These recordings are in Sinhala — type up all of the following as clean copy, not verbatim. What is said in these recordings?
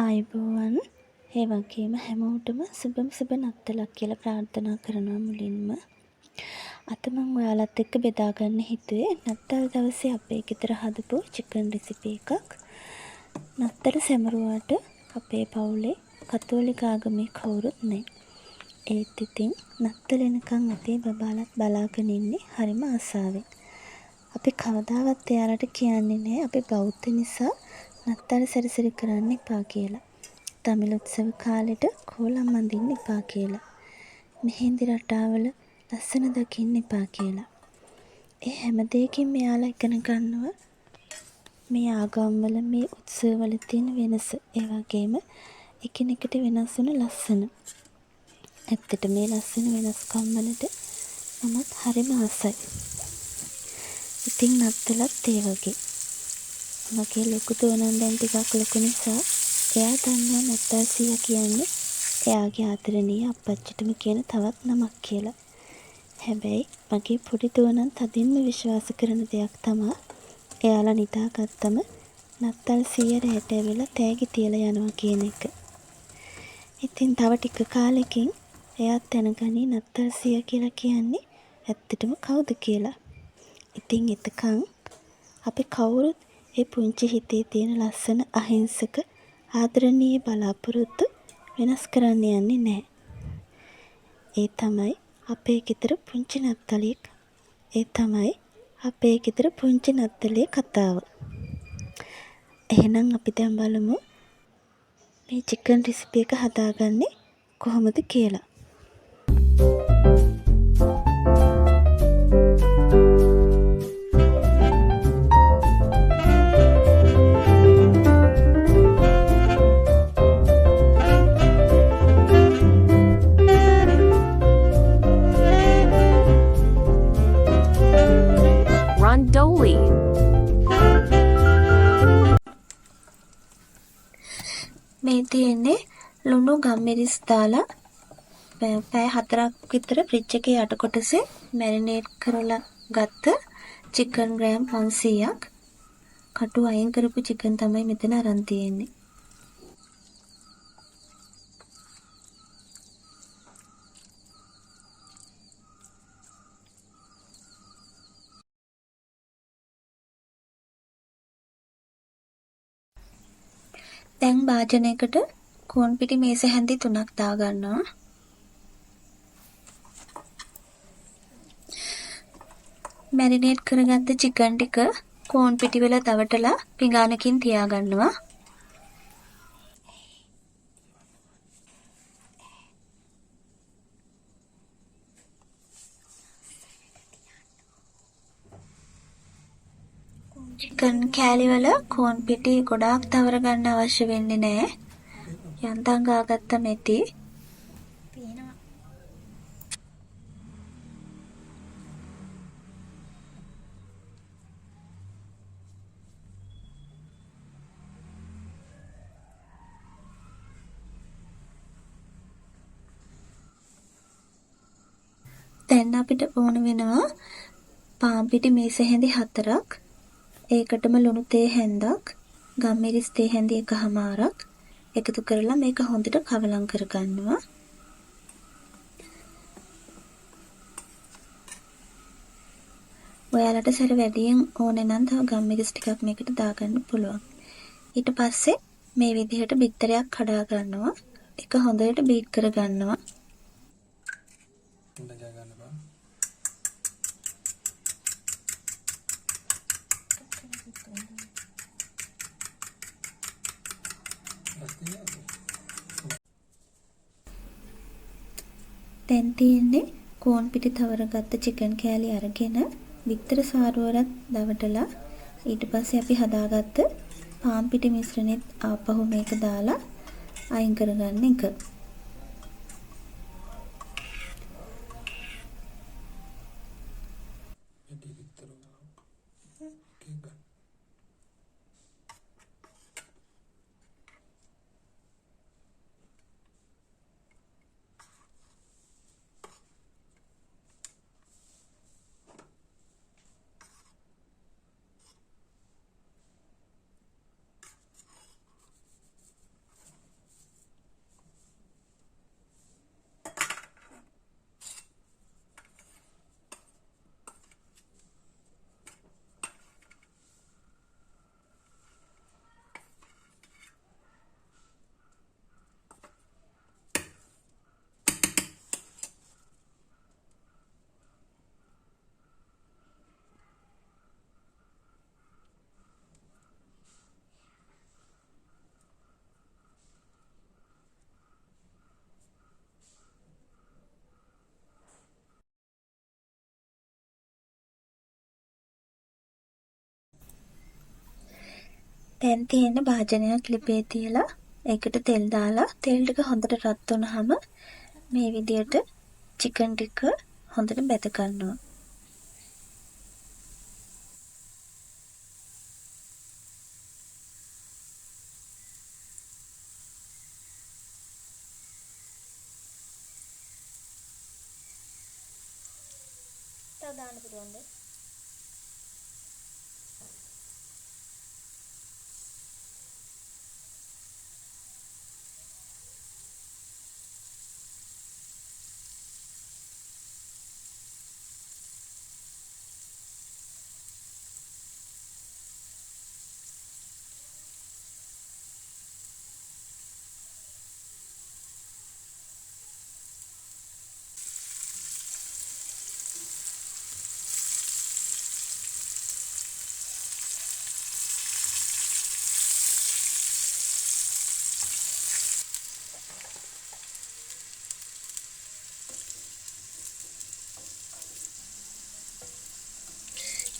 ආයුබෝවන්. ඒ වගේම හැමෝටම සුබ නත්තලක් කියලා ප්‍රාර්ථනා කරනවා මුලින්ම. අද මම ඔයාලත් එක්ක බෙදා ගන්න හිතුවේ නත්තල් දවසේ අපේ ගෙදර හදපු චිකන් රෙසිපි එකක්. නත්තල සැමරුවාට අපේ පවුලේ කතෝලික ආගමේ කවුරුත් නැහැ. ඒත් ඉතින් නත්තල එනකන් අපේ බබාලත් බලාගෙන ඉන්නේ හරිම ආසාවෙන්. අපි කවදාවත් එයාලට කියන්නේ නැහැ අපි බෞද්ධ නිසා නත්තල් සැරසිරි කරන්න එපා කියලා. තමිල් උත්සව කාලෙට කෝලම් අඳින්න එපා කියලා. මෙහෙන්දි රටාවල ලස්සන දකින්න එපා කියලා. ඒ හැම දෙයකින් මෙයාලා ඉගෙන ගන්නවා මේ ආගම්වල මේ උත්සවවල තියෙන වෙනස. ඒ වගේම එකිනෙකට වෙනස් වෙන ලස්සන. ඇත්තට මේ ලස්සන වෙනස්කම් වලට මමත් හරිම ආසයි. ඉතින් නත්තලත් ඒ වගේ. මගේ ලොකු දුවනන් දැන් ටිකක් ලොකු නිසා එයා දන්නවා නත්තල් සීයා කියන්නේ එයාගේ ආදරණීය අප්පච්චිටම කියන තවත් නමක් කියලා. හැබැයි මගේ පොඩි දුවනන් තදින්ම විශ්වාස කරන දෙයක් තමයි එයාලා නිදාගත්තම නත්තල් සීයා රැට ඇවිල්ලා තෑගි තියලා යනවා කියන එක. ඉතින් තව ටික කාලෙකින් එයාත් දැනගනි නත්තල් සීයා කියලා කියන්නේ ඇත්තටම කවුද කියලා. ඉතින් එතකන් අපි කවුරුත් ඒ පුංචි හිතේ තියෙන ලස්සන අහිංසක ආදරණීය බලාපොරොත්තු වෙනස් කරන්න යන්නේ නැහැ. ඒ තමයි අපේ ගෙදර පුංචි නත්තලියෙක්. ඒ තමයි අපේ ගෙදර පුංචි නත්තලියේ කතාව. එහෙනම් අපි දැන් බලමු මේ චිකන් රෙසිපි එක හදාගන්නේ කොහොමද කියලා. Randoli. මේ තියෙන්නේ ලුණු ගම්මිරිස් දාලා පැය 4ක් විතර ෆ්‍රිජ් එකේ යට කොටසේ මැරිනේට් කරලා ගත්ත චිකන් ග්‍රෑම් 500ක්. කටු අයින් කරපු චිකන් තමයි මෙතන අරන් තියෙන්නේ. දැන් භාජනයකට කෝන් පිටි මේස හැන්දි 3ක් දාගන්නවා. මැරිනේට් කරගත්ත චිකන් ටික කෝන් පිටි වල දවටලා පිඟානකින් තියාගන්නවා. චිකන් කෑලි වල කෝන් පිටි ගොඩාක් තවර ගන්න අවශ්‍ය වෙන්නේ නැහැ. යන්තම් ගාගත්ත මෙති. දැන් අපිට ඕන වෙනවා පාන් පිටි මේස හැඳි 4ක්. ඒකටම ලුණු තේ හැන්දක්, ගම්මිරිස් තේ හැඳි 1/2ක් එකතු කරලා මේක හොඳට කවලම් කරගන්නවා. ඔයාලට සැර වැඩියෙන් ඕනේ නම් තව ගම්මිරිස් ටිකක් මේකට දාගන්න පුළුවන්. ඊට පස්සේ මේ විදිහට බිත්තරයක් කඩා ගන්නවා. ඒක හොඳට බීට් කරගන්නවා. දැන් තියෙන්නේ කෝන් පිටි තවරගත්ත චිකන් කෑලි අරගෙන විතර සාරුවරත් දවටලා ඊට පස්සේ අපි හදාගත්ත පාන් පිටි මිශ්‍රණෙත් ආපහු මේක දාලා අයින් කරගන්න එක. දැන් තියෙන භාජනයක් ලිපේ තියලා ඒකට තෙල් දාලා තෙල් ටික හොඳට රත් වුණාම මේ විදියට චිකන් ටික හොඳට බැද ගන්නවා. තව දාන්න පුළුවන්ද?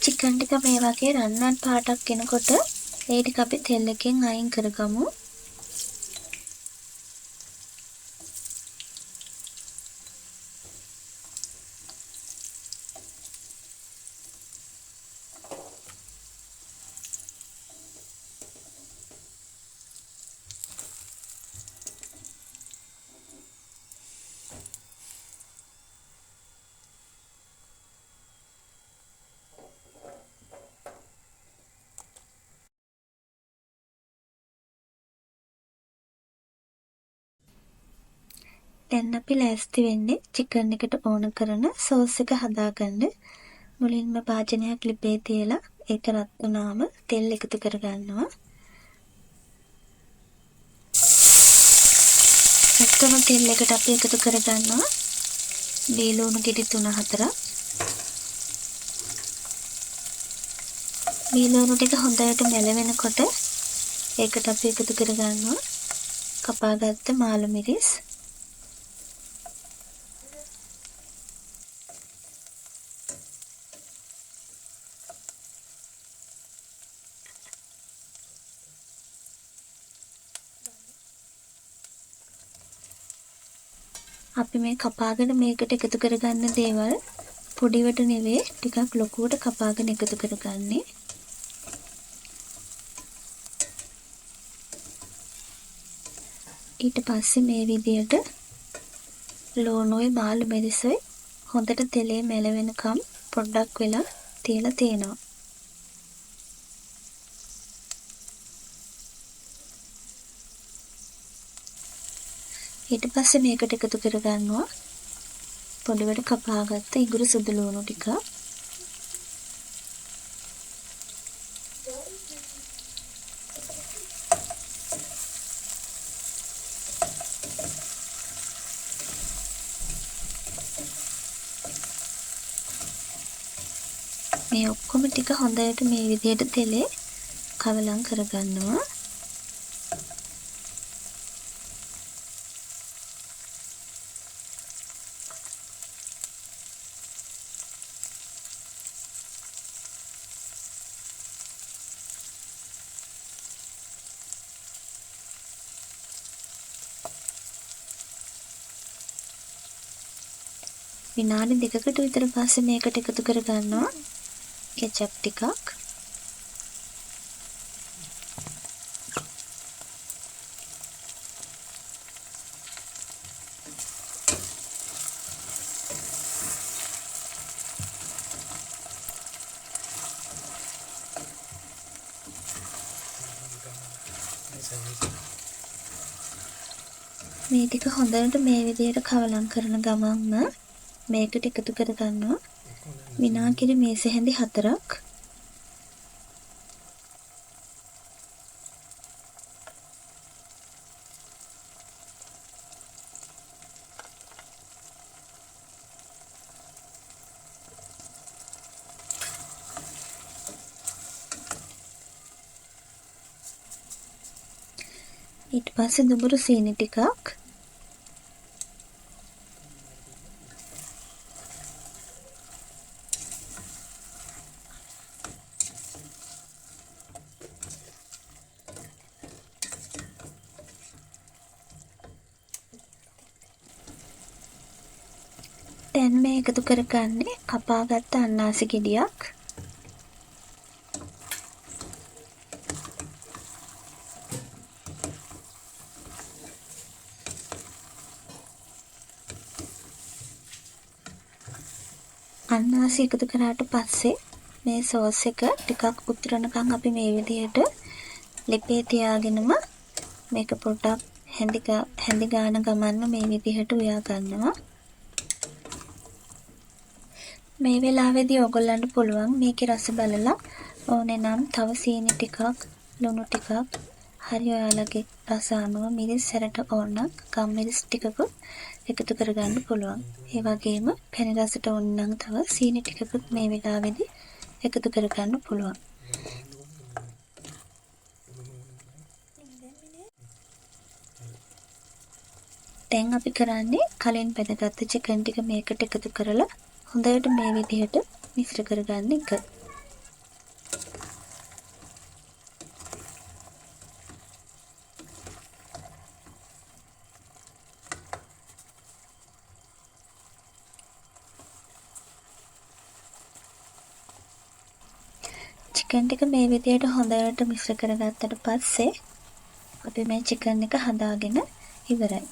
චිකන් ටික මේ වගේ රන්වන් පාටක් එනකොට ඒ ටික අපි තෙල් එකෙන් අයින් කරගමු. දැන් අපි ලෑස්ති වෙන්නේ චිකන් එකට ඕන කරන සෝස් එක හදාගන්න. මුලින්ම භාජනයක් ලිපේ තියලා ඒක රත් වුණාම තෙල් එකතු කරගන්නවා. රත් වුණු තෙල් එකට අපි එකතු කරගන්නවා දීලුණු ගෙඩි 3-4. දීලුණු ටික හොඳට මැලවෙනකොට ඒකට අපි එකතු කරගන්නවා කපාගත්ත මාළු මිරිස්. අපි මේ කපාගෙන මේකට එකතු කරගන්න දේවල් පොඩිවට නෙවෙයි ටිකක් ලොකුවට කපාගෙන එකතු කරගන්නේ. ඊට පස්සේ මේ විදියට ලෝණුයි මාළු මිරිසයි හොඳට තෙලේ මැලවෙනකම් පොඩ්ඩක් වෙලා තියලා තියෙනවා. ඊට පස්සේ මේකට එකතු කරගන්නවා පොඩිවට කපාගත්ත ඉඟුරු සුදු ලුණු ටික. මේ ඔක්කොම ටික හොඳට මේ විදිහට තෙලේ කවලම් කරගන්නවා. විනාඩි 2කට විතර පස්සේ මේකට එකතු කරගන්නවා කෙචප් ටිකක්. මේ ටික හොඳට මේ විදිහට කවලම් කරන ගමන්ම මේකට එකතු කරගන්නවා විනාගිරි මේසෙ හැඳි 4ක්. ඊට පස්සේ දුඹුරු සීනි ටිකක්. දැන් මේ එකතු කරගන්නේ කපාගත්ත අන්නාසි ගෙඩියක්. අන්නාසි එකතු කරාට පස්සේ මේ සෝස් එක ටිකක් උතුරනකම් අපි මේ විදිහට ලිපේ තියාගෙනම මේක පොඩ්ඩක් හැඳි ගාන ගමන්ම මේ විදිහට උයා ගන්නවා. මේ වෙලාවේදී ඔයගොල්ලන්ට පුළුවන් මේකේ රස බලලා ඕනේ නම් තව සීනි ටිකක්, ලුණු ටිකක්, හරි ඔයාලගේ රස අනුව මිරිස් සැරට ඕන නම් ගම්මිරිස් ටිකකුත් එකතු කරගන්න පුළුවන්. ඒ වගේම පැණි රසට ඕන නම් තව සීනි ටිකකුත් මේ වෙලාවේදී එකතු කරගන්න පුළුවන්. දැන් අපි කරන්නේ කලින් බෙදගත්ත චිකන් ටික මේකට එකතු කරලා හොඳට මේ විදිහට මිශ්‍ර කරගන්න එක. චිකන් ටික මේ විදිහට හොඳට මිශ්‍ර කරගත්තට පස්සේ අපි මේ චිකන් එක හදාගෙන ඉවරයි.